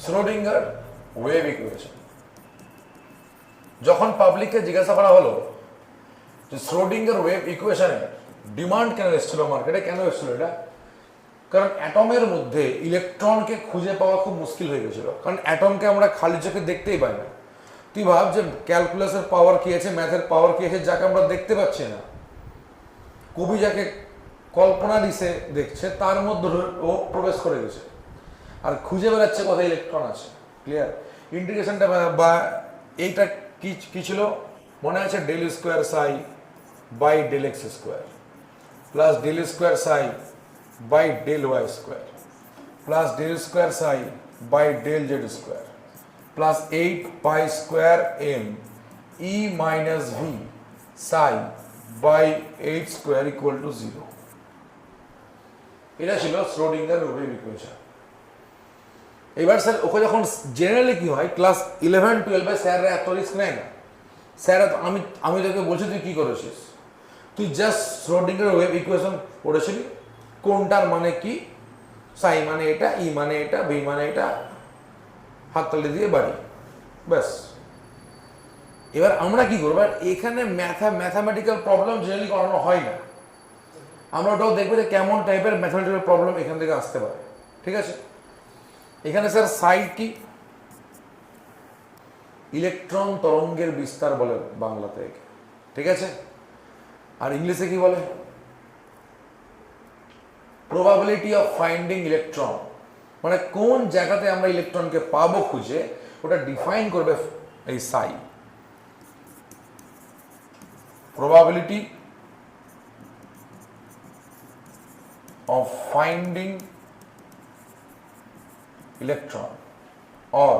Schrödinger wave equation. যখন পাবলিককে জিজ্ঞাসা করা হলো যে শ্রোডিঙ্গার ওয়েভ ইকুয়েশনে ডিমান্ড কেন এসেছিল মার্কেটে, কেন এসেছিল এটা, কারণ অ্যাটমের মধ্যে ইলেকট্রনকে খুঁজে পাওয়া খুব মুশকিল হয়ে গেছিল, কারণ অ্যাটমকে আমরা খালি চোখে দেখতেই পাই না। তুই ভাব যে ক্যালকুলাসের পাওয়ার কি আছে, ম্যাথের পাওয়ার কি আছে, যাকে আমরা দেখতে পাচ্ছি না, কবি যাকে কল্পনা দিছে দেখছে, তার মধ্যে ও প্রবেশ করে গেছে আর খুঁজে বেড়াচ্ছে কোথায় ইলেকট্রন আছে। ক্লিয়ার? ইন্টিগ্রেশনটা বা এইটা কি ছিল মনে আছে? Del square psi by del x square plus del square psi by del y square plus del square psi by del z square plus 8 pi square m E minus V psi by 8 square equal to 0। এটা ছিল Schrodinger wave equation. এবার sir okay যখন generally কি হয়, class 11-12 স্যাররা এত risk নেয় না। স্যার আমি তোকে বলছি তুই কি করেছিস, তুই জাস্ট শ্রোডিঙ্গার ওয়েভ ইকুয়েশন পড়েছিলি, কোনটার মানে কি, সাই মানে এটা, ই মানে এটা, ভি মানে এটা, হাততালি দিয়ে বাড়ি, ব্যাস। এবার আমরা কি করবো, এখানে ম্যাথামেটিক্যাল প্রবলেম জেনারেলি করানো হয় না, আমরা ওটাও দেখবো যে কেমন টাইপের ম্যাথামেটিক্যাল প্রবলেম এখান থেকে আসতে পারে। ঠিক আছে? এখানে স্যার সাই কি, ইলেকট্রন তরঙ্গের বিস্তার বলে বাংলাতে, ঠিক আছে? আর ইংলিশে কি বলে? প্রবাবিলিটি অফ ফাইন্ডিং ইলেকট্রন, মানে কোন জায়গাতে আমরা ইলেকট্রনকে পাবো খুঁজে, ওটা ডিফাইন করবে এই সাই। Probability of finding electron or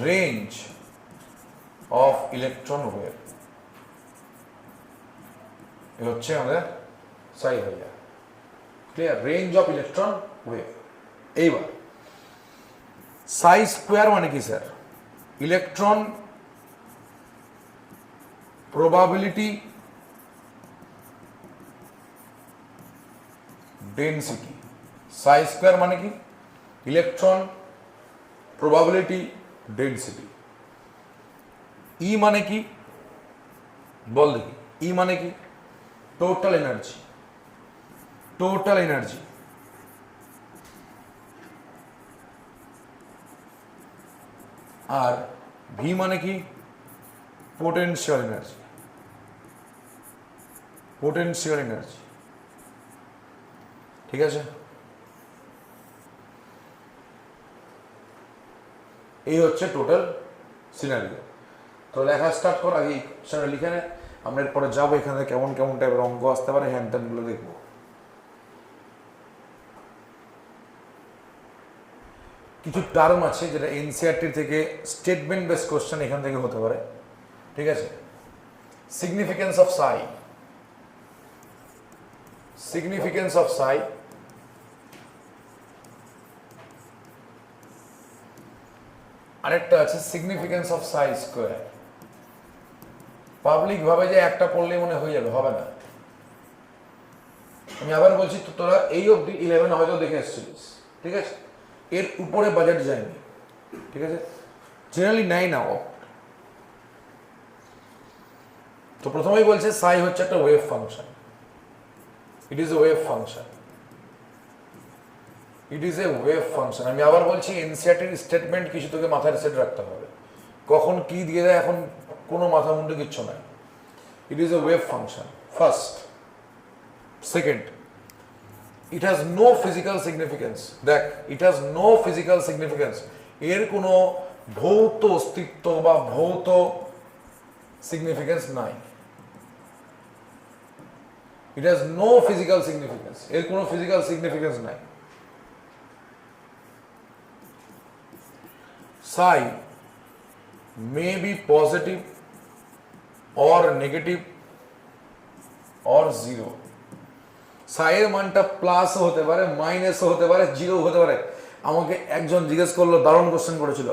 range of electron wave, ये হচ্ছে আমাদের সাই হয়ে যায়। Clear? Range of electron wave. এইবার সাই স্কোয়ার মানে কি স্যার? Electron probability density. সাই স্কোয়ার মানে কি? Electron probability density. ই মানে কি বল দেখি, ই মানে কি? Total energy, total energy. আর ভি মানে কি? Potential energy, potential energy. ঠিক আছে? এই হচ্ছে টোটাল সিনারিও। তো লেখা স্টার্ট কর, আগে ইকুয়েশনটা লিখে নে, আমরা এরপরে যাবো এখানে কেমন কেমন টাইপের অঙ্ক আসতে পারে, হ্যান ত্যানগুলো দেখবো। কিছু টার্ম আছে যেটা এনসিইআরটি থেকে স্টেটমেন্ট বেস কোশ্চেন এখান থেকে হতে পারে। ঠিক আছে? Significance of Sai, significance of সাই, আরেকটা আছে significance of Sai square. Public ভাবে যে একটা পড়লেই মনে হয়ে যাবে, হবে না। আমি আবার বলছি, তো তোরা এই অবধি 11 হয়তো দেখে এসেছিলিস, ঠিক আছে? এর উপরে বাজেট যায়নি, ঠিক আছে? জেনারেলি নেয় না ও। তো প্রথমেই বলছে সাই হচ্ছে একটা wave function, it is a wave function, it is a wave function. আমি আবার বলছি, এনসিইআরটির স্টেটমেন্ট কিছু তোকে মাথায় সেট রাখতে হবে, কখন কি দিয়ে দেয় এখন কোনো মাথা মুন্ডু কিচ্ছু নাই। It is a wave function first. Second, it has no physical significance. দেখ, it has no physical significance, এর কোনো ভৌত অস্তিত্ব বা ভৌত সিগনিফিকেন্স নাই। It has no physical significance, এর কোনো ফিজিক্যাল সিগনিফিকেন্স নাই। Psi may be positive or negative or zero. psi এর মানটা প্লাসও হতে পারে, মাইনাসও হতে পারে, জিরো হতে পারে। আমাকে একজন জিজ্ঞেস করলো, দারুণ কোশ্চেন করেছিল,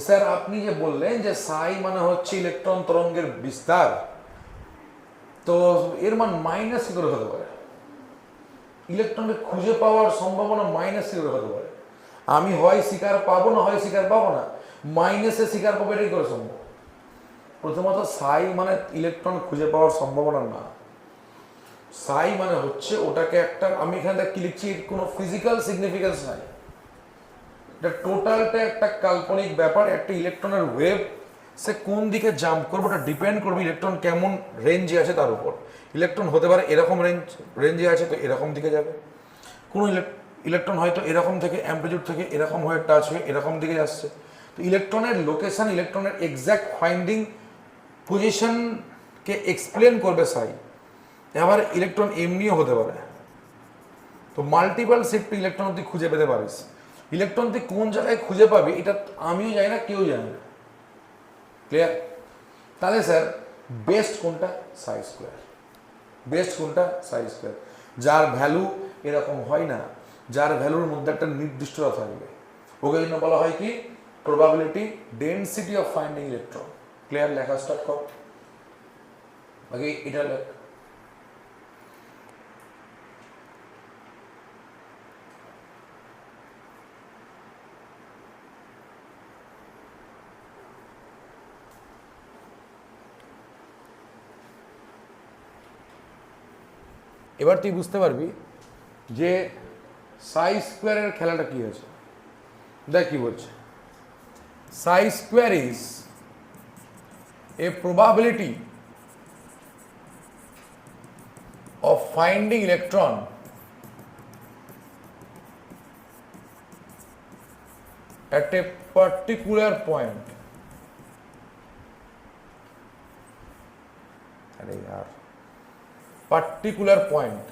স্যার আপনি যে বললেন যে সাই মানে হচ্ছে ইলেকট্রন তরঙ্গের বিস্তার, তো এর মান মাইনাস কি করে হতে পারে? ইলেকট্রনকে খুঁজে পাওয়ার সম্ভাবনা মাইনাস জিরো হতে পারে। আমি হয় শিকার পাবো না, হয় শিকার পাবো না, মাইনাসে শিকার পাবো, এটাই করে সম্ভব। প্রথমত সাই মানে ইলেকট্রন খুঁজে পাওয়ার সম্ভাবনা না, সাই মানে হচ্ছে ওটাকে একটা, আমি এখানে কি লিখছি, কোনো ফিজিক্যাল সিগনিফিকেন্স নাই, এটা টোটালটা একটা কাল্পনিক ব্যাপার। একটা ইলেকট্রনের ওয়েভ সে কোন দিকে জাম্প করবে ওটা ডিপেন্ড করবে ইলেকট্রন কেমন রেঞ্জে আছে তার উপর। ইলেকট্রন হতে পারে এরকম রেঞ্জে আছে তো এরকম দিকে যাবে, কোনো ইলেকট্রন হয়তো এরকম থেকে অ্যাম্পলিটিউড থেকে এরকম হয়ে টাচ হয়ে এরকম দিকে যাচ্ছে। তো ইলেকট্রনের লোকেশন, ইলেকট্রনের এক্স্যাক্ট ফাইন্ডিং পজিশনকে এক্সপ্লেন করবে সাই। এবার ইলেকট্রন এমনিও হতে পারে, তো মাল্টিপল শিফট ইলেকট্রন তুই খুঁজে পেতে পারিস। ইলেকট্রন তুই কোন জায়গায় খুঁজে পাবি এটা আমিও জানি না, কেউ জানে না। ক্লিয়ার? তাহলে স্যার বেস্ট কোনটা? সাই স্কোয়ার। বেস্ট কোনটা? সাই স্কোয়ার। যার ভ্যালু এরকম হয় না, যার ভ্যালুর মধ্যে একটা নির্দিষ্টতা থাকবে, ওকে জন্য বলা হয় কি? Probability density of finding electron. Clear? লেখা স্টার্ট কর আগে, এটা লেখ। এবার তুই বুঝতে পারবি যে সাই স্কোয়ারের খেলাটা কি আছে। দেখ কি বলছে, সাই square is a probability of finding electron at a particular point. अरे यार, particular point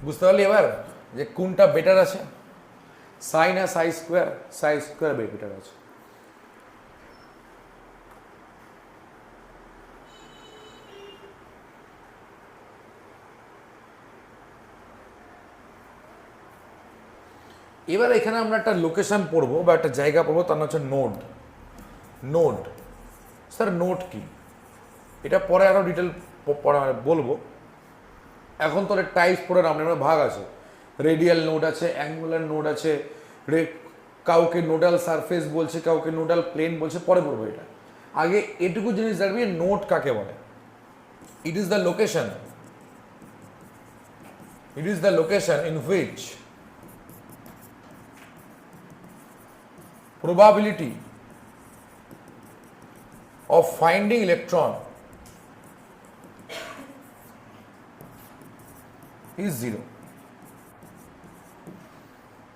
বুঝতে পারলি এবার যে কোনটা বেটার আছে, সাই না সাই স্কোয়ার? সাই স্কোয়ার বেটার আছে। এবার এখানে আমরা একটা লোকেশন পড়বো বা একটা জায়গা পড়বো, তার নাম হচ্ছে নোড। নোড স্যার, নোড কি? এটা পরে আরো ডিটেল বলবো। এখন তো টাইপস পড়ে নাম, আমরা ভাগ আছে, রেডিয়াল নোড আছে, অ্যাঙ্গুলার নোড আছে, কাউকে নোডাল সারফেস বলছে, কাউকে নোডাল প্লেন বলছে, পরে পড়বো এটা। আগে এটুকু জিনিস জানবি নোড কাকে বলে। It is the location, it is the location in which probability of finding electron is zero.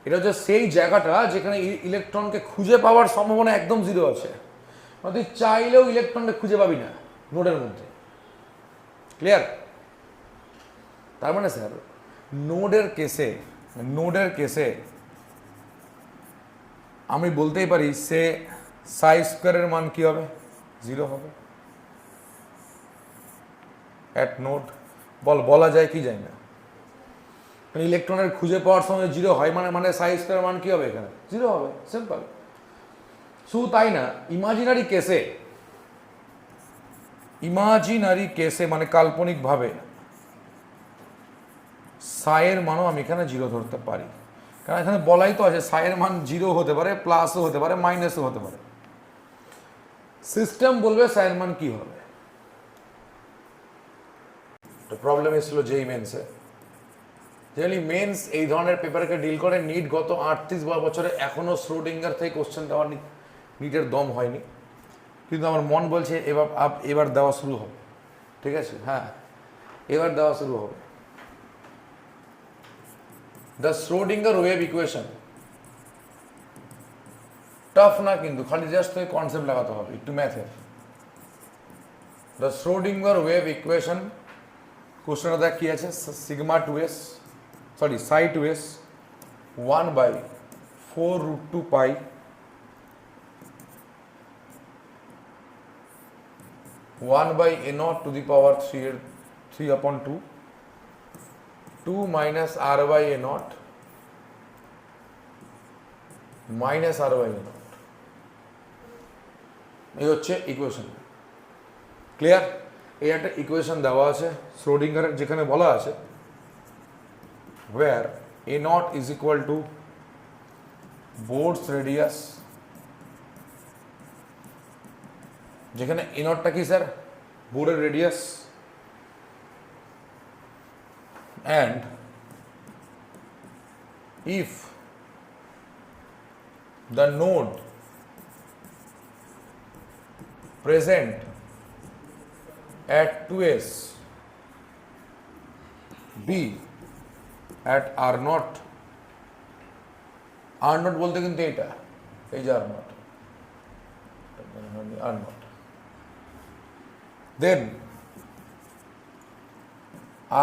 এটা হচ্ছে সেই জায়গাটা যেখানে ইলেকট্রনকে খুঁজে পাওয়ার সম্ভাবনা একদম জিরো আছে, মানে তুই চাইলেও ইলেকট্রনকে খুঁজে পাবি না নোডের মধ্যে। ক্লিয়ার? তার মানে স্যার নোডের কেসে আমি বলতেই পারি সে সাই স্কোয়ারের মান কি হবে? জিরো হবে অ্যাট নোড। বলা যায় কি যায় না? ইলেকট্রনের খুঁজে পাওয়ার সময় জিরো হয় মানে সাই স্কোয়ারের মান কি হবে? এখানে জিরো হবে, সিম্পল। শুধু তাই না, ইমাজিনারি কেসে মানে কাল্পনিকভাবে সাইয়ের মানও আমি এখানে জিরো ধরতে পারি, কারণ এখানে বলাই তো আছে সাইয়ের মান জিরো হতে পারে, প্লাসও হতে পারে, মাইনাসও হতে পারে। সিস্টেম বলবে সাইয়ের মান কি হবে। প্রবলেম এসেছিল যেই মেন্সে, জেনারেলি মেন্স এই ধরনের পেপারকে ডিল করে। নিট গত 38 বছরে এখনো শ্রোডিঙ্গার থেকে কোশ্চেন দেওয়ার নিটের দম হয়নি, কিন্তু আমার মন বলছে এবার দেওয়া শুরু হবে। ঠিক আছে? হ্যাঁ, এবার দেওয়া শুরু হবে। The Schrödinger wave equation tough না, কিন্তু খালি জাস্ট কনসেপ্ট লাগাতে হবে, একটু ম্যাথের। দ্য শ্রোডিঙ্গার ওয়েভ ইকুয়েশন কোশ্চেনটা দেখ কি আছে, sigma two s psi two s 1/4√2 পাই (1/a0 to the power 3/2) 2 minus r/a0 minus r/a0 এই হচ্ছে ইকুয়েশন। ক্লিয়ার? এই একটা ইকুয়েশন দেওয়া আছে শ্রোডিঙ্গারের, যেখানে বলা আছে where a naught is equal to Bohr's radius, যেখানে a নটটা কি স্যার? বোরের radius, and if the node present at 2s be at r naught, r naught বলতে কিন্তু এটা, এই যে r naught, r naught, then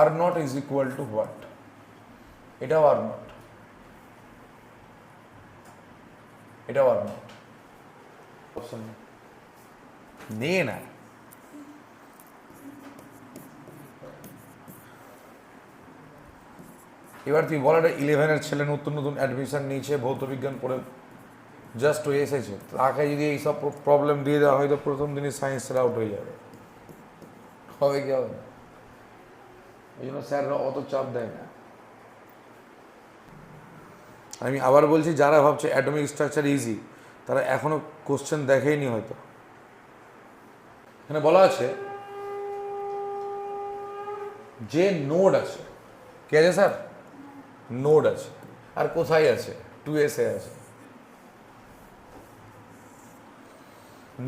r naught is equal to what? এটাও r naught, এটাও r naught, অপশন নেই না। এবার তুই বল, একটা 11-এর ছেলে নতুন নতুন অ্যাডমিশন নিয়েছে, ভৌত বিজ্ঞান পড়ে জাস্ট হয়ে এসেছে, তাকে যদি এইসব প্রবলেম দিয়ে দেওয়া হয় তো প্রথম দিনই সায়েন্সের আউট হয়ে যাবে, হবে কি হবে না? এই জন্য স্যাররা অত চাপ দেয় না। আমি আবার বলছি, যারা ভাবছে অ্যাটমিক স্ট্রাকচার ইজি, তারা এখনো কোশ্চেন দেখেইনি হয়তো। এখানে বলা আছে যে নোড আছে, কে আছে স্যার? নোড আছে, আর কোথায় আছে? 2s এ আছে।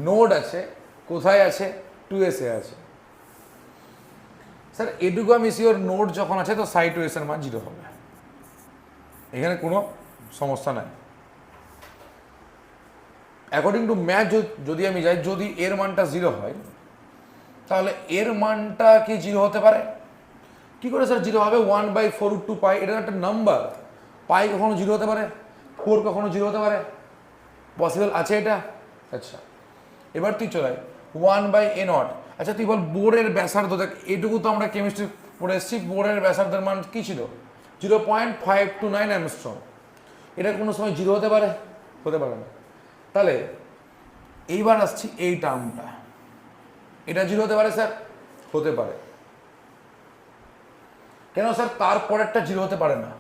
নোড আছে, কোথায় আছে? 2s এ আছে। স্যার এটুকু আমি শিওর, নোড যখন আছে তো সাই 2s এর মান 0 হবে, এখানে কোনো সমস্যা নাই। অ্যাকর্ডিং টু ম্যাথ যদি আমি যাই, যদি এর মানটা 0 হয় তাহলে এর মানটা কি 0 হতে পারে? কি করে স্যার 0 হবে? 1/4√2 পাই, এটা একটা নাম্বার, পাই কখনো 0 হতে পারে? 4 কখনো 0 হতে পারে? পসিবল আছে এটা? আচ্ছা, এবার তুই চলে 1/a0। আচ্ছা তুই বল, বোরের ব্যাসার্ধ, দেখ এটুকু তো আমরা কেমিস্ট্রি পড়ে এসেছি, বোরের ব্যাসার্ধের মান কি ছিল? 0.529 অ্যাংস্ট্রম। এটা কোনো সময় 0 হতে পারে? হতে পারে না। তাহলে এইবার আসছি এই টার্মটা, এটা 0 হতে পারে স্যার? হতে পারে। কেন স্যার তারপরেরটা 0 হতে পারে না?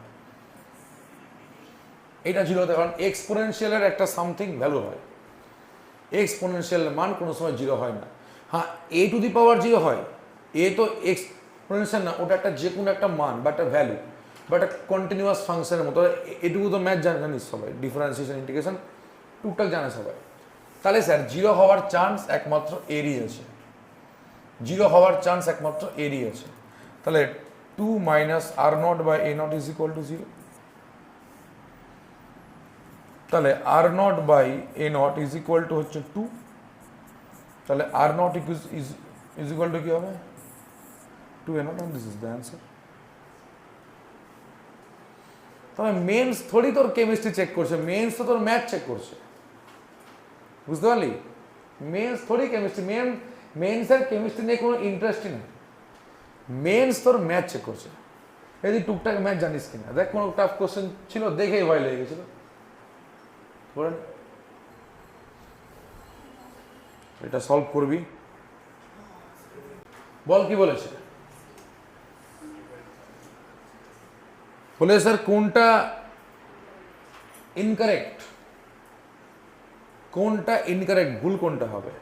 এটা 0 হতে পারে, এক্সপোনেনশিয়ালের একটা সামথিং ভ্যালু হয়, এক্সপোনেনশিয়ালের মান কোনো সময় 0 হয় না। হ্যাঁ, a⁴ হয়, এ তো এক্সপোনেনশিয়াল না, ওটা একটা যে কোনো একটা মান বা একটা ভ্যালু বা একটা কন্টিনিউয়াস ফাংশনের মতো। এটুকু তো ম্যাথ জানিস সবাই, ডিফারেন্সিয়েশন, ইন্টিগ্রেশন টুকটাক জানে সবাই। তাহলে স্যার 0 হওয়ার চান্স একমাত্র এরই আছে, 0 হওয়ার চান্স একমাত্র এরই আছে। তাহলে 2 - r0/a0 is equal to 0। তাহলে r0/a0 is equal to হচ্ছে 2। তাহলে r0 is equal to কি হবে? 2a0, and this is the answer। তবে মেন্স থোড়ি তোর কেমিস্ট্রি চেক করছে, মেন্স তো তোর ম্যাথ চেক করছে, বুঝতে পারলি? মেন্স থোড়ি কেমিস্ট্রি, মেন্সের কেমিস্ট্রি নিয়ে কোনো ইন্টারেস্টই নেই, মেন্স তোর ম্যাথ চেক করছে। এই টুকটাক ম্যাথ জানিস কিনা দেখ, কোনো টাফ কোশ্চেন ছিল দেখেই ভয় লেগে গেছিল, এটা সলভ করবি। বল কি বলেছে? বলে স্যার কোনটা ইনকারেক্ট, কোনটা ইনকারেক্ট, ভুল কোনটা হবে?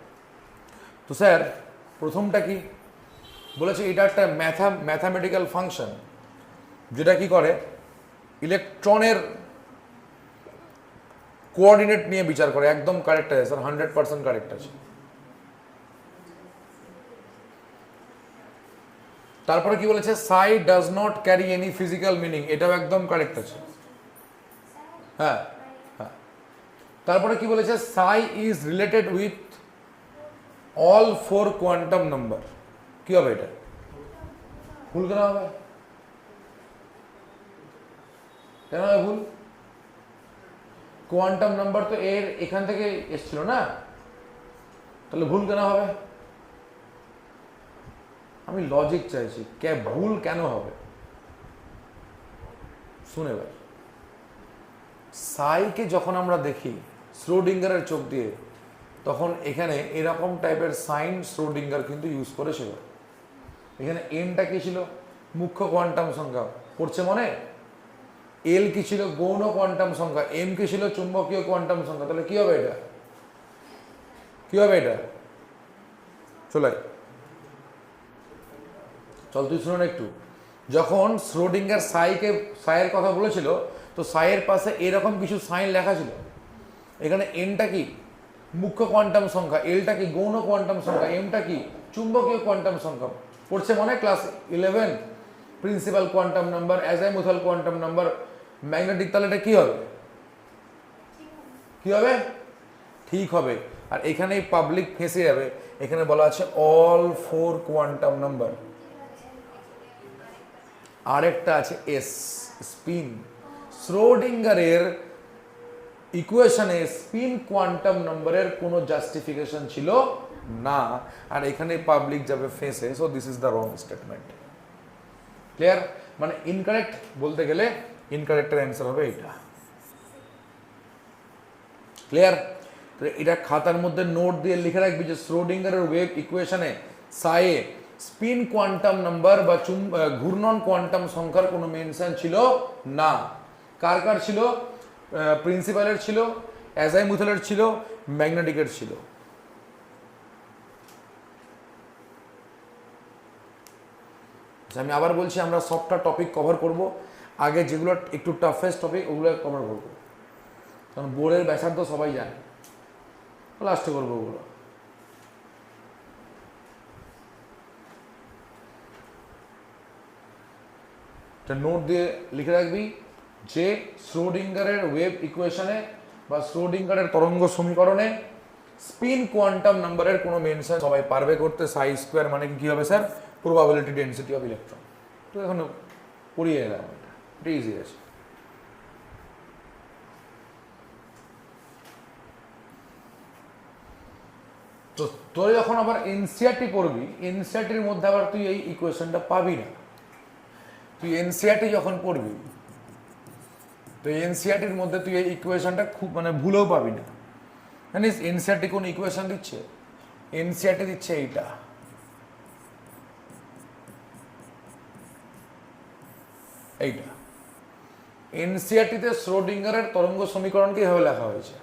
তো স্যার প্রথমটা কি বলেছে? এটা একটা ম্যাথামেটিক্যাল ফাংশন যেটা কি করে, ইলেকট্রনের কোঅর্ডিনেট নিয়ে বিচার করে। একদম কারেক্ট আছে স্যার, 100% কারেক্ট আছে। তারপরে কি বলেছে? সাই does not carry any physical meaning, এটাও একদম কারেক্ট আছে। হ্যাঁ হ্যাঁ। তারপরে কি বলেছে? সাই is related with all 4 quantum number. কি হবে এটা? ভুল কেন হবে? কেন হবে ভুল? কোয়ান্টাম নাম্বার তো এর এখান থেকে এসছিল না, তাহলে ভুল কেন হবে? আমি লজিক চাইছি, ভুল কেন হবে? শুনে ভাই, সাইকে যখন আমরা দেখি শ্রোডিঙ্গারের চোখ দিয়ে, তখন এখানে এরকম টাইপের সাইন শ্রোডিঙ্গার কিন্তু ইউজ করেছিল। এখানে এনটা কি ছিল? মুখ্য কোয়ান্টাম সংখ্যা, পড়ছে মনে? এল কি ছিল? গৌণ কোয়ান্টাম সংখ্যা। এম কি ছিল? চুম্বকীয় কোয়ান্টাম সংখ্যা। তাহলে কি হবে এটা? কি হবে এটা? চলে চল, তুই শুনুন একটু। যখন শ্রোডিঙ্গার সাইয়ের কথা বলেছিল, তো সাইয়ের পাশে এরকম কিছু সাইন লেখা ছিল। এখানে এনটা কি? মুখ্য কোয়ান্টাম সংখ্যা। এলটা কি? গৌণ কোয়ান্টাম সংখ্যা। এমটা কি? চুম্বকীয় কোয়ান্টাম সংখ্যা। পড়ছে মনে? Class 11 principal quantum number, azimuthal quantum number, magnetic. তাহলে এটা কি হবে? কি হবে? ঠিক হবে। আর এখানেই পাবলিক ফেঁসে যাবে। এখানে বলা আছে অল 4 কোয়ান্টাম নাম্বার। আরেকটা আছে এস, স্পিন। শ্রোডিঙ্গারের ইকুয়েশনে স্পিন কোয়ান্টাম নাম্বারের কোনো জাস্টিফিকেশন ছিল না, আর এখানে পাবলিক যাবে ফেসে। So this is the wrong statement. Clear? মানে ইনকারেক্ট বলতে গেলে ইনকারেক্টের অ্যান্সার হবে এটা। ক্লিয়ার? তো এটা খাতার মধ্যে নোট দিয়ে লিখে রাখবি যে শ্রোডিঙ্গারের ওয়েভ ইকুয়েশনে সাইয়ে স্পিন কোয়ান্টাম নাম্বার বা ঘূর্ণন কোয়ান্টাম সংখ্যার কোনো মেনশন ছিল না। কার কার ছিল? প্রিন্সিপালের ছিল, অ্যাজাইমুথালের ছিল, ম্যাগনেটিকের ছিল। আমি আবার বলছি, আমরা সবটা টপিক কভার করব। আগে যেগুলো একটু টাফেস্ট টপিক ওগুলো কভার করবো, কারণ বোর্ডের ব্যাসার্ধ সবাই জানে। লাস্টে করবো ওগুলো। নোট দিয়ে লিখে রাখবি যে শ্রোডিঙ্গারের ওয়েভ ইকুয়েশনে বা শ্রোডিঙ্গারের তরঙ্গ সমীকরণে স্পিন কোয়ান্টাম নাম্বারের কোনো মেনশন সবাই পারবে করতে। সাই স্কোয়ার মানে কি হবে sir? Probability density of electron. তো এখন পড়িয়ে এলাম, এটা ইজি আছে। তো তোর যখন আবার এনসিআরটি পড়বি, এনসিআরটির মধ্যে আবার তুই এই ইকুয়েশনটা পাবি না। তুই এনসিআরটি যখন পড়বি, তো এনসিআরটির মধ্যে তুই এই ইকুয়েশনটা খুব ভুলেও পাবি না। জানিস এনসিআরটি কোন ইকুয়েশন দিচ্ছে? এনসিআরটি দিচ্ছে এইটা। এইটা এনসিআরটিতে শ্রোডিঙ্গারের তরঙ্গ সমীকরণকে এভাবে লেখা হয়েছে।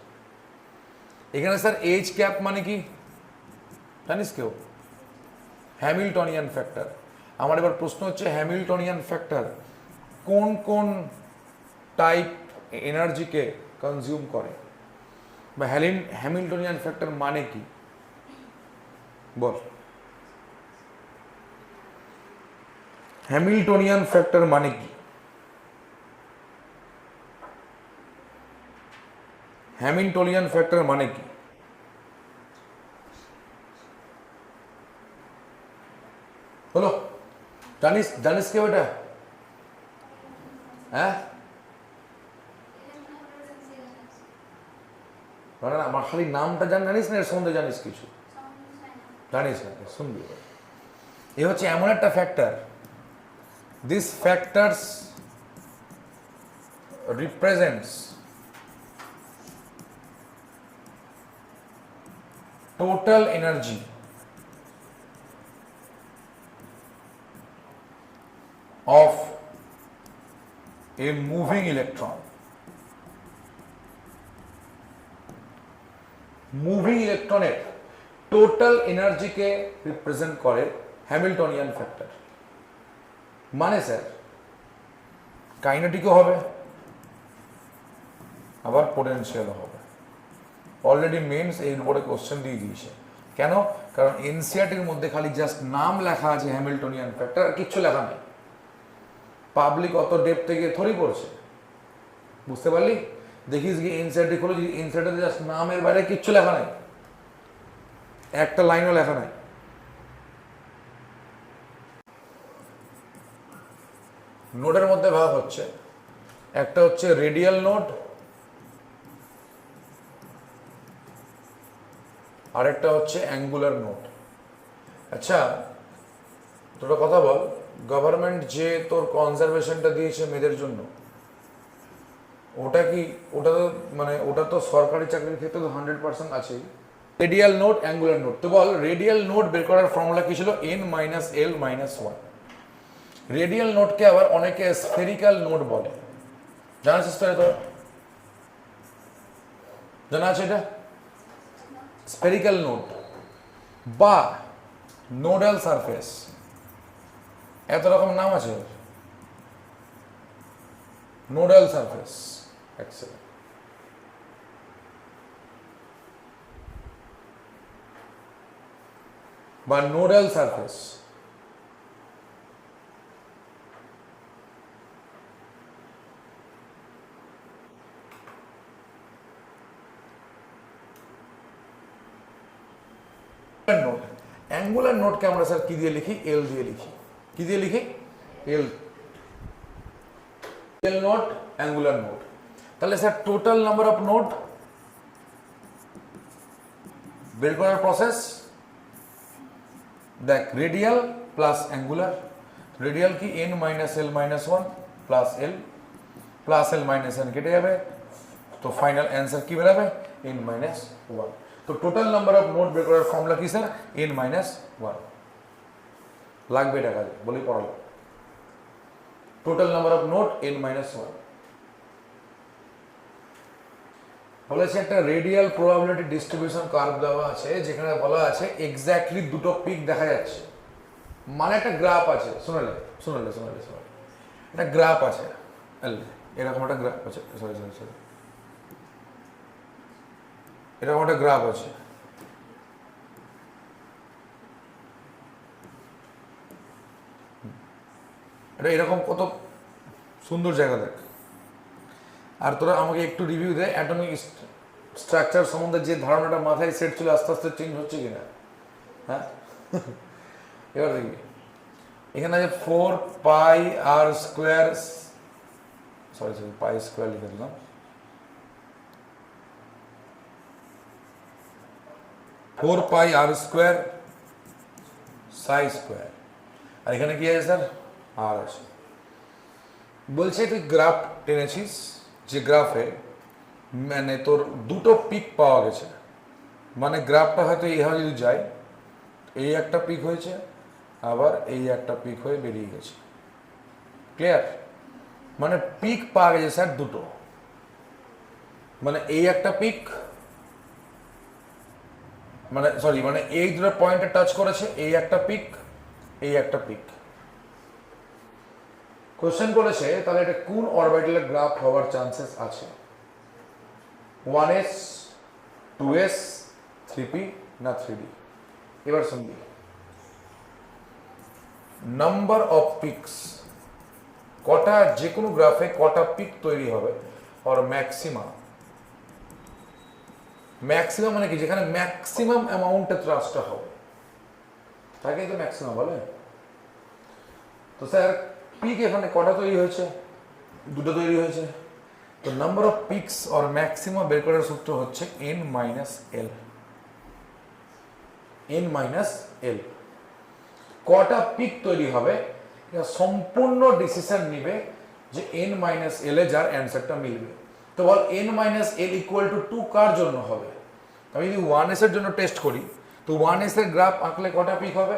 এখানে স্যার এইচ ক্যাপ মানে কি জানিস কেউ? Hamiltonian factor. আমার এবার প্রশ্ন হচ্ছে, হ্যামিল্টনিয়ান ফ্যাক্টর কোন কোন টাইপ এনার্জিকে কনজিউম করে, বা হ্যামিল্টনিয়ান ফ্যাক্টর মানে কি বল? হ্যামিল্টনিয়ান ফ্যাক্টর মানে কি? হ্যামিল্টনিয়ান ফ্যাক্টর মানে কি? হলো? জানিস কেউ এটা? হ্যাঁ, আমার খালি নামটা জানিস না, এর সম্বন্ধে জানিস কিছু? জানিস না, শুনবি। এ হচ্ছে এমন একটা factor, this factors represents total energy of a moving electron. Moving ইলেকট্রনের টোটাল এনার্জিকে রিপ্রেজেন্ট করে হ্যামিল্টনিয়ান ফ্যাক্টর। মানে স্যার কাইনেটিকও হবে, আবার পোটেনশিয়ালও হবে। অলরেডি মেন্স এর উপরে কোশ্চেন দিয়ে দিয়েছে। কেন? কারণ এনসিআরটির মধ্যে খালি জাস্ট নাম লেখা আছে হ্যামিল্টনিয়ান ফ্যাক্টর, আর কিচ্ছু লেখা নেই। পাবলিক অত ডেপথ থেকে থরি পড়ছে, বুঝতে পারলি? দেখিস গিয়ে এনসিআরটি খুলে, এনসিআরটিতে জাস্ট নামের বাইরে কিচ্ছু লেখা নাই, একটা লাইনও লেখা নাই। নোটের মধ্যে ভাগ হচ্ছে, একটা হচ্ছে রেডিয়াল নোট, আরেকটা হচ্ছে অ্যাঙ্গুলার নোট। আচ্ছা তোরা কথা বল, গভর্নমেন্ট যে তোর কনজারভেশনটা দিয়েছে মেয়েদের জন্য, ওটা কি, ওটা তো ওটা তো সরকারি চাকরির ক্ষেত্রে তো 100% আছেই, রেডিয়াল নোড, অ্যাঙ্গুলার নোড। তো বল রেডিয়াল নোড বের করার ফর্মুলা কি ছিল? n minus L minus one. Radial নোডকে আবার অনেকে স্ফেরিক্যাল নোড বলে, জানা আছে? তো জানা আছে এটা? স্ফেরিক্যাল নোড বা নোডাল সারফেস, এত রকম নাম আছে। Nodal surface, excellent. বা নোডাল সারফেস। নোড, অ্যাঙ্গুলার নোডকে আমরা স্যার কি দিয়ে লিখি? এল দিয়ে লিখি। কি দিয়ে লিখি? এল। L node, angular node. তাহলে sir total number of node বের করার প্রসেস দেখ, রেডিয়াল প্লাস অ্যাঙ্গুলার। রেডিয়াল কি? n minus L minus one plus L minus N কেটে যাবে, তো ফাইনাল অ্যান্সার কি বেরোবে? n minus one. তো টোটাল নাম্বার অফ নোড বের করার ফর্মুলা কি স্যার? n minus one. লাগবে এটা কাজে, বলি পড়ালো। Total number of node n minus one. বলেছে একটা রেডিয়াল প্রবাবিলিটি ডিস্ট্রিবিউশন কার্ভ দেওয়া আছে, যেখানে বলা আছে এক্স্যাক্টলি দুটো পিক দেখা যাচ্ছে, মানে একটা গ্রাফ আছে। শুনলে একটা গ্রাফ আছে, এরকম একটা গ্রাফ আছে, সরি এরকম একটা গ্রাফ আছে। এটা এরকম কত সুন্দর জায়গা দেখ। আর তোরা আমাকে একটু রিভিউ দে, অ্যাটমিক স্ট্রাকচার সম্বন্ধে যে ধারণাটা মাথায় সেট ছিল আস্তে আস্তে চেঞ্জ হচ্ছে কিনা। হ্যাঁ, এবার দেখবি এখানে আছে 4 পাই আর স্কোয়ার, সরি পাই স্কোয়ার লিখে দিলাম। ফোর পাই আর স্কোয়ার সাই স্কোয়ার, আর এখানে কি আছে স্যার? আর আছে। বলছে তুই গ্রাফ টেনেছিস, যে গ্রাফে মানে তোর দুটো পিক পাওয়া গেছে, মানে গ্রাফটা হয়তো এইভাবে যদি যায়, এই একটা পিক হয়েছে, আবার এই একটা পিক হয়ে বেরিয়ে গেছে। ক্লিয়ার? মানে পিক পাওয়া গেছে স্যার দুটো, মানে এই একটা পিক, মানে সরি মানে এই দুটো পয়েন্টে টাচ করেছে, এই একটা পিক, এই একটা পিক। কোশ্চেন করেছে তাহলে এটা কোন অরবিটালের গ্রাফ হওয়ার চান্সেস আছে? 1s 2s 3p না 3d? এবার শুনবি, নাম্বার অফ পিকস, কটা যে কোনো গ্রাফে কটা পিক তৈরি হবে, আর ম্যাক্সিমাম। ম্যাক্সিমাম মানে কি? যেখানে ম্যাক্সিমাম অ্যামাউন্টে থ্রাস্টটা হবে তাকেই তো ম্যাক্সিমাম বলে। তো স্যার পিক এখানে কটা তৈরি হয়েছে? দুটো তৈরি হয়েছে। তো number of peaks or maximum বের করার সূত্র হচ্ছে n minus L. n minus L. কটা পিক তৈরি হবে এটা সম্পূর্ণ ডিসিশন নিবে যে n মাইনাস এল এ যার অ্যান্সারটা মিলবে। তো বল n minus L equal to 2 কার জন্য হবে? আমি যদি 1s এর জন্য টেস্ট করি, তো 1s এর গ্রাফ আঁকলে কটা পিক হবে?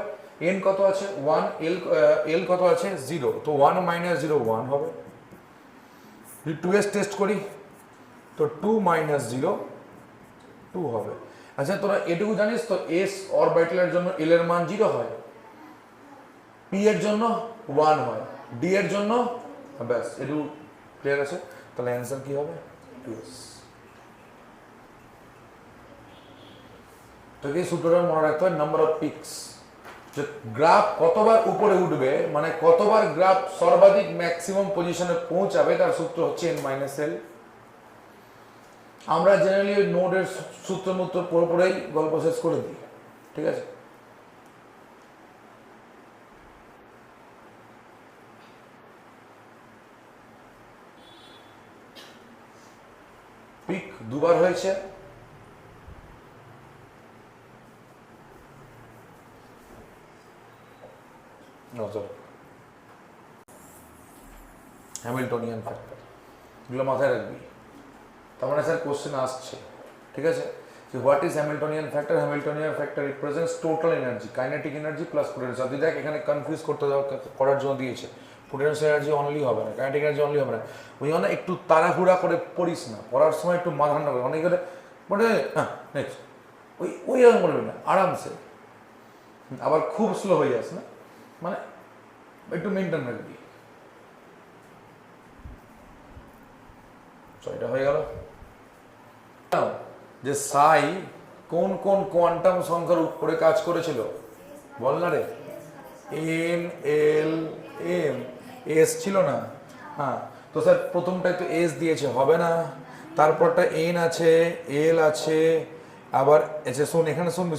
n কত আছে? 1, l কত আছে? 0, তো 1 মাইনাস 0 1 হবে। যদি 2s টেস্ট করি, তো 2 মাইনাস 0 2 হবে। আচ্ছা তোরা এটুকু জানিস তো s অরবিটালের জন্য l এর মান 0 হয়, p এর জন্য 1 হয়, d এর জন্য, ব্যাস এটুকু ক্লিয়ার আছে? তাহলে অ্যান্সার কি হবে? 2s। তোকে সূত্রটা মনে রাখতে হয়, নাম্বার অফ পিকস, যে গ্রাফ কতবার উপরে উঠবে, মানে কতবার গ্রাফ সর্বাধিক ম্যাক্সিমাম পজিশনে পৌঁছাবে, তার সূত্র হচ্ছে n মাইনাস এল। আমরা জেনারেলি ওই নোডের সূত্র মূত্র পড়েই গল্প শেষ করে দিই, ঠিক আছে? পিক দুবার হয়েছে, হ্যামিল্টনিয়ান ফ্যাক্টর, এগুলো মাথায় রাখবি। তার মানে স্যার কোশ্চেন আসছে, ঠিক আছে? What is Hamiltonian factor? Hamiltonian factor represents total energy, kinetic energy plus potential. যদি দেখ এখানে কনফিউজ করতে করার জন্য দিয়েছে, পোটেনশিয়াল এনার্জি অনলি হবে না, কাইনেটিক এনার্জি অনলি হবে না, ওই জন্য একটু তাড়াহুড়া করে পড়িস না, পড়ার সময় একটু মাথা ঠান্ডা করে, অনেক করে মানে হ্যাঁ নেক্সট ওই রকম করবি না, আরামসে, আবার খুব স্লো হয়ে যাস না, মানে একটু মেনটেন রাখবি। এটা হয়ে গেল যে সাই কোন কোন কোয়ান্টাম সংখ্যার উপরে কাজ করেছিল বল না রে? এন এল এম এস ছিল না? হ্যাঁ, তো স্যার প্রথমটায় তো এস দিয়েছে, হবে না, তারপরটা এন আছে, এল আছে, আবার আচ্ছা শোন, এখানে শুনবি,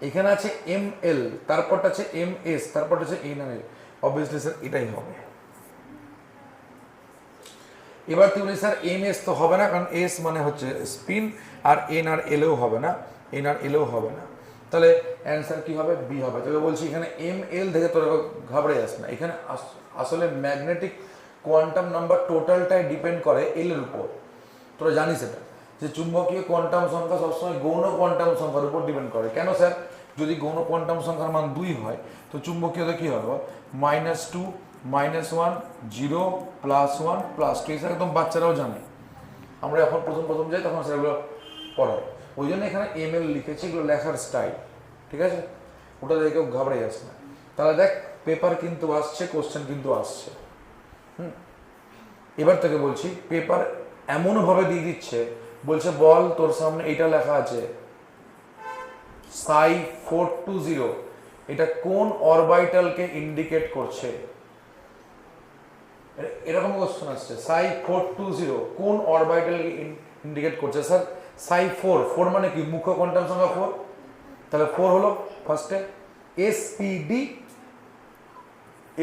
এখানে আছে এম এল, তারপরটা আছে এম এস, তারপরটা আছে এন এল, অবভিয়াসলি স্যার এটাই হবে। এবার তুই বলি স্যার এম এস তো হবে না, কারণ এস মানে হচ্ছে স্পিন, আর এন আর এলেও হবে না, এন আর এলেও হবে না, তাহলে অ্যান্সার কি হবে? বি হবে। তোকে বলছি এখানে এম এল থেকে তোরা ঘাবড়ে যাস না, এখানে আসলে ম্যাগনেটিক কোয়ান্টাম নাম্বার টোটালটাই ডিপেন্ড করে এল এর উপর। তোরা জানিস এটা, যে চুম্বকীয় কোয়ান্টাম সংখ্যা সবসময় গৌণ কোয়ান্টাম সংখ্যার উপর ডিপেন্ড করে। কেন স্যার? যদি গৌণ কোয়ান্টাম সংখ্যার মান 2 হয় তো চুম্বকীয়তা কী হবে? -2, -1, 0, +1, +2, এই একদম বাচ্চারাও জানে, আমরা যখন প্রথম যাই তখন সেগুলো পড়াই, ওই জন্য এখানে এম এল লিখেছি, এগুলো লেখার স্টাইল, ঠিক আছে? ওটা দেখে কেউ ঘাবড়ে যাচ্ছে না। তাহলে দেখ পেপার কিন্তু আসছে, কোশ্চেন কিন্তু আসছে। এবার তোকে বলছি পেপার এমনভাবে দিয়ে দিচ্ছে, বলছে বল তোর সামনে এটা লেখা আছে সাই 420, এটা কোন অরবিটালকে ইন্ডিকেট করছে? এরকম কোশ্চেন আসছে, সাই 420 কোন অরবিটালকে ইন্ডিকেট করছে? স্যার সাই 4 মানে কি? মুখ্য কোয়ান্টাম সংখ্যা 4, তাহলে 4 হলো ফার্স্টে। এসপিডি,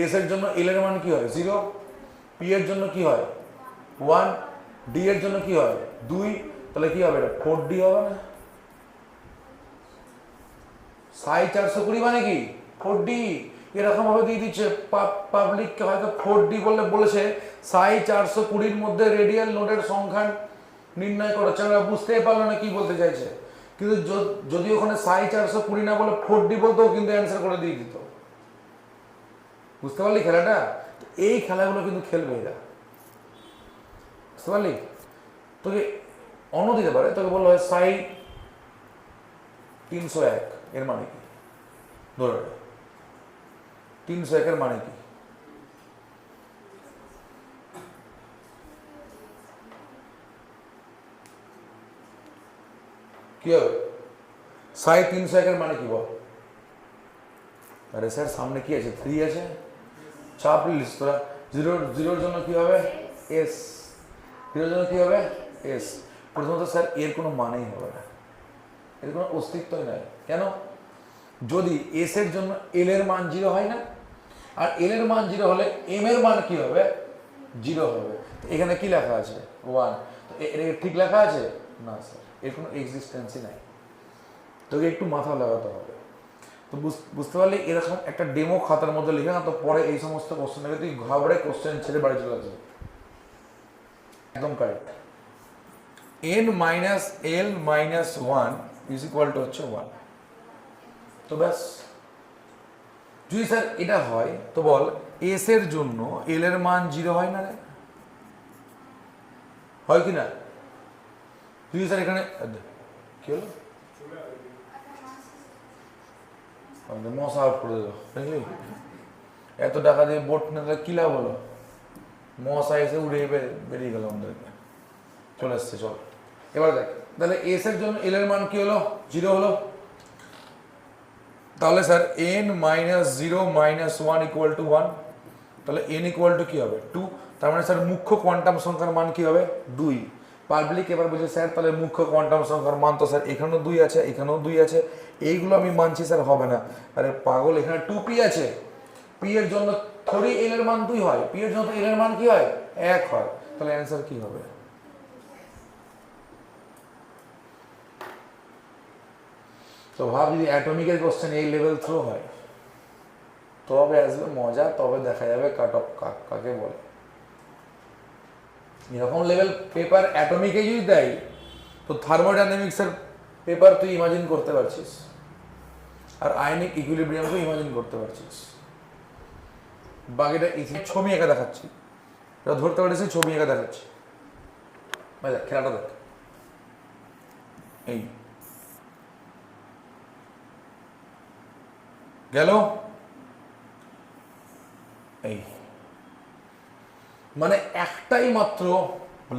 এস এর জন্য এল এর মান কি হয়? 0, পি এর জন্য কি হয়? 1, ডি এর জন্য কি হয়? 2, তাহলে কি হবে? এটা 4D হবে না? সাই 420 মানে কি? 4D। এরকম ভাবে দিয়ে দিচ্ছে, পাবলিককে হয়তো 4D বলেছে সাই 420 মধ্যে রেডিয়াল নোডের সংখ্যা নির্ণয় করছে, আমরা বুঝতেই পারলো না কি বলতে চাইছে, কিন্তু যদি ওখানে সাই 420 না বলে 4D বলতেও কিন্তু অ্যান্সার করে দিয়ে দিত। বুঝতে পারলি খেলাটা? এই খেলাগুলো কিন্তু খেলবে এরা, বুঝতে পারলি? তোকে অন্য দিতে পারে, তোকে বললো হয় সাই 301 এর মানে কি? ধরে 301 এর মানে কি? কি হবে? সাই 301 এর মানে কি বল? আরে স্যার সামনে কি আছে? 3 আছে, চাপ লিস তোরা। 0 জন্য কি হবে? এস। 0 জন্য কি হবে? এস। প্রথমত স্যার এর কোনো মানেই হবে না, এর কোনো অস্তিত্বই নাই। কেন? যদি এস এর জন্য এল এর মান 0 হয় না, আর এল এর মান 0 হলে এম এর মান কি হবে? 0 হবে। এখানে কি লেখা আছে? 1। এর ঠিক লেখা আছে না স্যার, এর কোনো এক্সিস্টেন্সই নাই, তোকে একটু মাথা লাগাতে হবে। তো বুঝতে পারলে এরকম একটা ডেমো খাতার মধ্যে লিখে না, তো পরে এই সমস্ত কোশ্চেনটাকে তুই ঘাবড়ে কোশ্চেন ছেড়ে বাড়ি চলে আসবে। একদম কারেক্ট। n - l - 1 হচ্ছে 1। তো ব্যাস, যদি স্যার এটা হয় তো বল এস এর জন্য এল এর মান 0 হয় না রে? হয় কি না? যদি স্যার এখানে কি হলো, মশা আউট করে দিল, দেখলি? এত টাকা দিয়ে বোট নিলে কি লাভ হলো? মশা এসে উড়ে বেরিয়ে গেল আমাদেরকে, চলে এসছে। চল এবার দেখ, তাহলে এস এর জন্য এল এর মান কি হলো? 0 হলো। তাহলে স্যার n - 0 - 1 = 1, তাহলে n = কি হবে? 2। তার মানে স্যার মুখ্য কোয়ান্টাম সংখ্যার মান কি হবে? 2। পাবলিক এবার বলছে স্যার তাহলে মুখ্য কোয়ান্টাম সংখ্যার মান তো স্যার এখানেও 2 আছে, এখানেও 2 আছে, এইগুলো আমি মানছি স্যার, হবে না। আরে পাগল, এখানে 2p আছে, p এর জন্য থোড়ি l এর মান 2 হয়, p এর জন্য তো l এর মান কি হয়? 1 হয়। তাহলে অ্যান্সার কি হবে? তো ভাব যদি অ্যাটমিকের কোশ্চেন এই লেভেল থ্রো হয়, তবে আসবে মজা, তবে দেখা যাবে কাট অফ কাকে বলে। এরকম লেভেল পেপার অ্যাটমিকে যদি দেয় তো থার্মোডাইনামিক্সের পেপার তুই ইমাজিন করতে পারছিস, আর আয়নিক ইকুইলিব্রিয়ামকে ইমাজিন করতে পারছিস। বাকিটা ছবি এঁকে দেখাচ্ছি, ধরতে পারিস ছবি এঁকে দেখাচ্ছি। দেখ খেলাটা দেখ, এই গেল, এই মানে একটাই মাত্র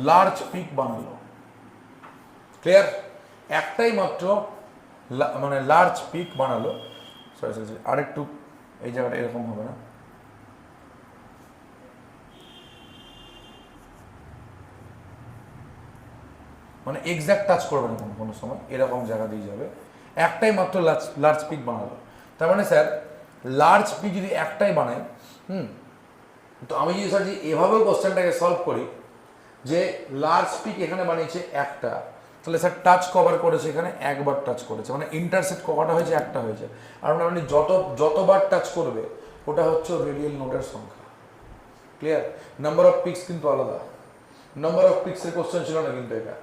লার্জ পিক বানালো। ক্লিয়ার? একটাই মাত্র মানে লার্জ পিক বানালো। সরি সরি সরি, আরেকটু এই জায়গাটা এরকম হবে না, মানে এক্সাক্ট টাচ করবে না কোনো সময়, এরকম জায়গা দিয়ে যাবে। একটাই মাত্র লার্জ পিক বানালো। তার মানে স্যার লার্জ পিক যদি একটাই বানায়, তো আমি যদি স্যার যে এভাবেও কোশ্চেনটাকে সলভ করি যে লার্জ পিক এখানে বানিয়েছে একটা, তাহলে স্যার টাচ কভার করেছে এখানে একবার টাচ করেছে, মানে ইন্টারসেক্ট কভারটা হয়েছে একটা হয়েছে। আর মানে যতবার টাচ করবে ওটা হচ্ছে রেডিয়াল নোডের সংখ্যা। ক্লিয়ার? নাম্বার অফ পিক্স কিন্তু আলাদা, নাম্বার অফ পিক্সের কোশ্চেন ছিল না কিন্তু এটা।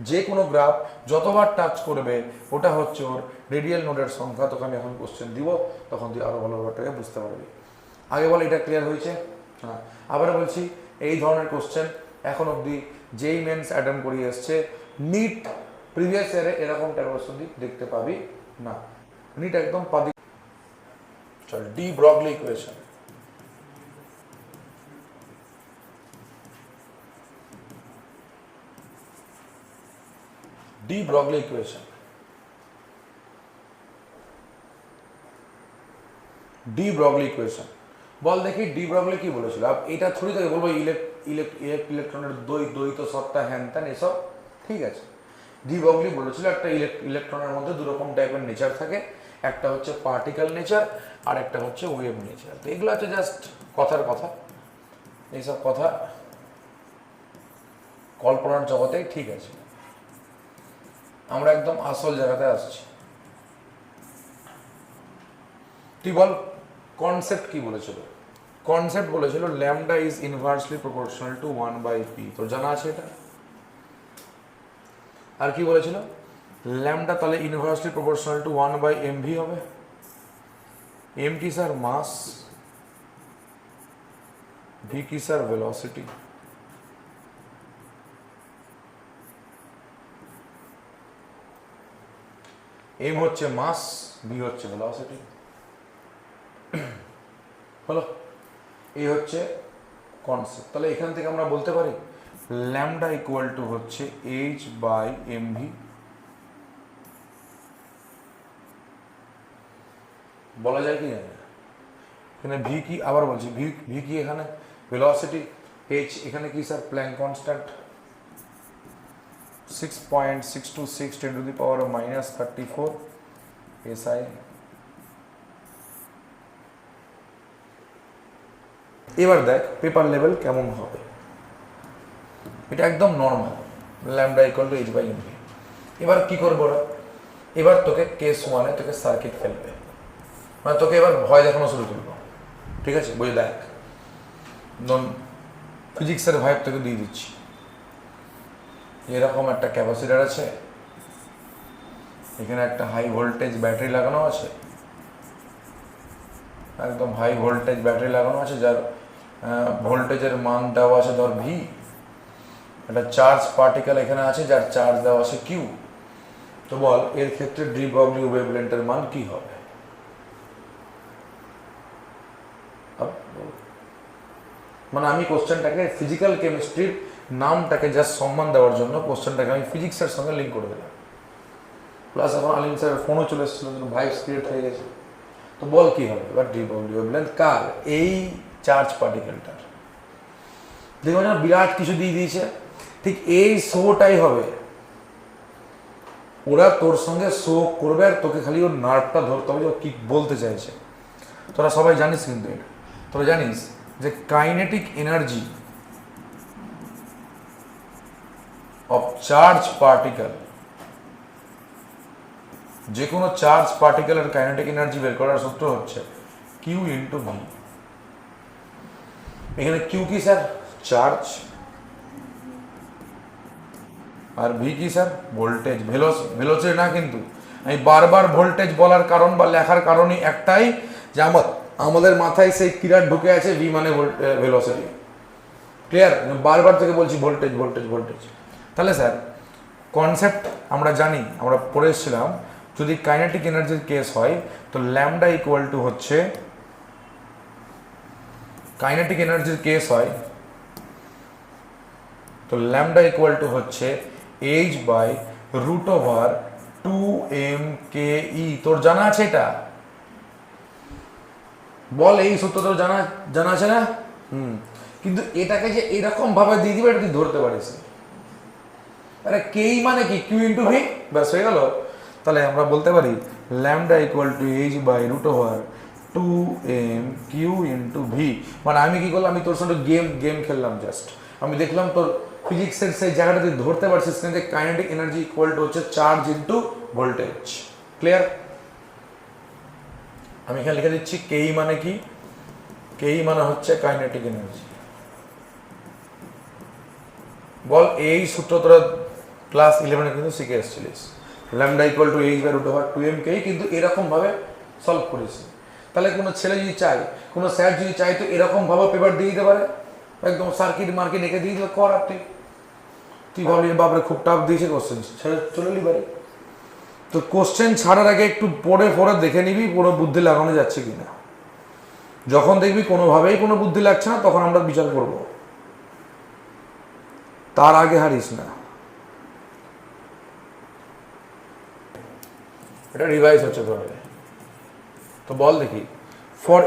যে কোনো গ্রাফ যতবার টাচ করবে ওটা হচ্ছে ওর রেডিয়াল নোডের সংখ্যা। তোকে আমি এখন কোশ্চেন দিব, তখন তুই আরো ভালো ব্যাপারটাকে বুঝতে পারবি। আগে বল এটা ক্লিয়ার হয়েছে? হ্যাঁ, আবার বলছি এই ধরনের কোশ্চেন এখন অবধি যেই মেন্স অ্যাটেম্প করিয়ে এসছে, নিট প্রিভিয়াস ইয়ারে এরকম টাইপের কোশ্চেন দেখতে পাবি না। নিট একদম পাবি। চল, de Broglie equation. De Broglie equation, de Broglie equation বল দেখি ডি ব্রগলি কি বলেছিল। এটা থোড়ি থেকে বলবো ইলেকট্রনের দ্বৈত সত্তা হ্যান ত্যান এসব, ঠিক আছে। ডি ব্রগলি বলেছিল একটা ইলেকট্রনের মধ্যে দুরকম টাইপের নেচার থাকে, একটা হচ্ছে পার্টিকেল নেচার আর একটা হচ্ছে ওয়েভ নেচার। তো এগুলো হচ্ছে জাস্ট কথার কথা, এইসব কথা কল্পনার জগতেই, ঠিক আছে। আমরা একদম আসল জায়গাতে আসছি। তুই বল কনসেপ্ট কি বলেছিল? কনসেপ্ট বলেছিল lambda is inversely proportional to 1/p। তো জানা আছে এটা। আর কি বলেছিল? ল্যামডা তাহলে ইনভার্সলি প্রপোর্শনাল টু 1/mv হবে। এম কি স্যার? মাস। ভি কি স্যার? ভেলোসিটি। এম হচ্ছে মাস, ভি হচ্ছে ভেলোসিটি। হলো, এই হচ্ছে কনসেপ্ট। তাহলে এখান থেকে আমরা বলতে পারি ল্যামডা ইকুয়াল টু হচ্ছে h/mv। বলা যায় কি জানি এখানে ভি কি, আবার বলছি ভি কি এখানে ভেলোসিটি, h এখানে কি স্যার? Planck constant 6.626 10⁻⁻34 SI। এবার দেখ পেপার লেভেল কেমন হবে। এটা একদম normal, lambda equal two h/mv। এবার কি করবো ওরা? এবার তোকে কেস 1-এ তোকে সার্কিট ফেলবে, মানে তোকে এবার ভয় দেখানো শুরু করবো, ঠিক আছে? বুঝে দেখ, নন ফিজিক্সের ভাইব তোকে দিয়ে দিচ্ছি। এরকম একটা ক্যাপাসিটার আছে, এখানে একটা হাই ভোল্টেজ ব্যাটারি লাগানো আছে, একদম হাই ভোল্টেজ ব্যাটারি লাগানো আছে, যার ভোল্টেজের মান দেওয়া আছে ধর ভি। একটা চার্জ পার্টিকেল এখানে আছে যার চার্জ দেওয়া আছে কিউ। তো বল এর ক্ষেত্রে ডি ব্রগলি ওয়েভলেন্থের মান কি হবে? মানে আমি কোশ্চেনটাকে ফিজিক্যাল কেমিস্ট্রির নামটাকে জাস্ট সম্মান দেওয়ার জন্য কোশ্চেনটাকে আমি ফিজিক্সের সঙ্গে লিঙ্ক করে দিলাম। প্লাস এখন আলিম স্যারের ফোনও চলে এসেছিল, ভাইবস ক্রিয়েট হয়ে গেছে। তো বল কি হবে এবার? ডি ব্রগলি ওয়েভলেন্থ কার? এই চার্জ পার্টিকেলটার। দেখো না বিরাট কিছু দিয়ে দিয়েছে, ঠিক এই শোটাই হবে। ওরা তোর সঙ্গে শো করবে আর তোকে খালি ওর নার্ভটা ধরতে হবে যে ও কি বলতে চাইছে। তোরা সবাই জানিস কিন্তু এটা, তোরা জানিস যে kinetic energy of charge particle, যে কোনো চার্জ পার্টিকেলের কাইনেটিক এনার্জি বের করার সূত্র হচ্ছে কিউ ইন্টু ভি। এখানে কিউ কি স্যার? চার্জ, আর ভি কি স্যার? ভোল্টেজ। ভেলোসিটি না, কিন্তু আমি বারবার ভোল্টেজ বলার কারণ বা লেখার কারণই একটাই, যে আমাদের মাথায় সেই কিরাট ঢুকে আছে ভি মানে ভেলোসিটি। ক্লিয়ার? বারবার থেকে বলছি ভোল্টেজ ভোল্টেজ ভোল্টেজ। তাহলে স্যার কনসেপ্ট আমরা জানি, আমরা পড়ে এসেছিলাম, যদি কাইনেটিক এনার্জির কেস হয় তো ল্যামডা ইকুয়াল টু হচ্ছে, কাইনেটিক এনার্জির কেস হয় তো ল্যামডা ইকুয়াল টু হচ্ছে h by root over 2m/ke। তোর জানা আছে এটা? বল, এই সূত্র তোর জানা আছে না? কিন্তু এটাকে যে এরকম ভাবে দিয়ে দিবে এটা তুই ধরতে পারিস। আরে কেই মানে কি? কিউ ইন্টু ভি, ব্যাস হয়ে গেল। তাহলে আমরা বলতে পারি lambda equal to H by root over 2m/q into v. মানে আমি কি করলাম? আমি তোর সঙ্গে গেম খেললাম জাস্ট। আমি দেখলাম তোর ফিজিক্সের সেই জায়গাটা তুই ধরতে পারছিস কিন্তু কাইনেটিক এনার্জি ইকুয়াল টু হচ্ছে চার্জ ইন্টু ভোল্টেজ। ক্লিয়ার? আমি এখানে লিখে দিচ্ছি কেই মানে কি? কেই মানে হচ্ছে কাইনেটিক এনার্জি। বল, এই সূত্র তোরা ক্লাস 11 কিন্তু শিখে এসেছিলিস, lambda equal to H by root over 2m/ke, কিন্তু এরকম ভাবে সলভ করেছি। তাহলে কোনো ছেলে যদি চায়, কোনো স্যার যদি চায় তো এরকম ভাবে পেপার দিয়ে দিতে পারে, একদম সার্কিট মার্কিট এঁকে দিয়ে দিল, কর। আর তুই ভাবলি বাপরে খুব টাফ দিয়েছে কোশ্চেন, ছেড়ে চলে এলি বাড়ি। তো কোশ্চেন ছাড়ার আগে একটু পড়ে দেখে নিবি পুরো বুদ্ধি লাগানো যাচ্ছে কিনা। যখন দেখবি কোনোভাবেই কোনো বুদ্ধি লাগছে না তখন আমরা বিচার করব, তার আগে হারিস না। এটা রিভাইজ হচ্ছে তোর। তো বল দেখি, for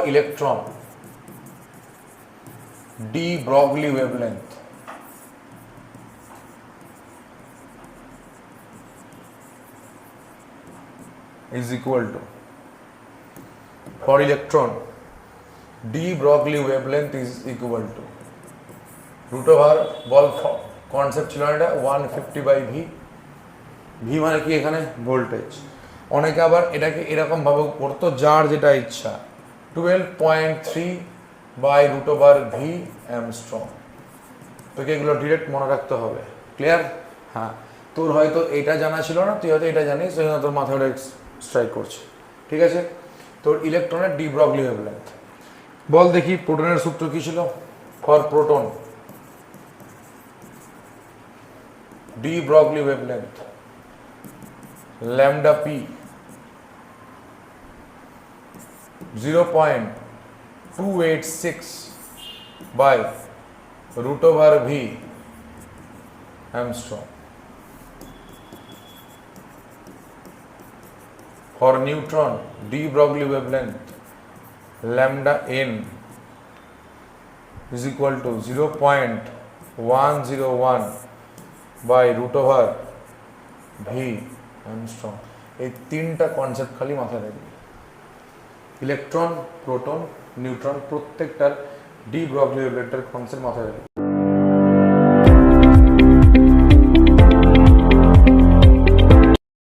electron de Broglie wavelength is equal to, for electron de Broglie wavelength is equal to root over, ball concept ছিল এটা 150 বাই ভি। ভি মানে কি? এখানে ভোল্টেজ। অনেকে আবার এটাকে এরকম ভাবে করতো, যার যেটা ইচ্ছা, 12.3 by root over v angstrom. তোকে এগুলো ডিরেক্ট মনে রাখতে হবে। ক্লিয়ার? হ্যাঁ, তোর হয়তো এটা জানা ছিল না, তুই হয়তো এটা জানিস, সেই জন্য তোর মাথায় ওটা স্ট্রাইক করছে। ঠিক আছে? তোর ইলেকট্রনের ডি ব্রগলি ওয়েভলেন্থ। বল দেখি প্রোটনের সূত্র কি ছিল? For proton de Broglie wavelength lambda p 0.286 by root over v Armstrong. For neutron, de Broglie wavelength lambda n is equal to 0.101 by root over v Armstrong. এই তিনটা কনসেপ্ট খালি মাথায় রাখবি। Electron, proton, neutron প্রত্যেকটার de Broglie ওয়েভলেন্থের concept মাথায় রাখবি।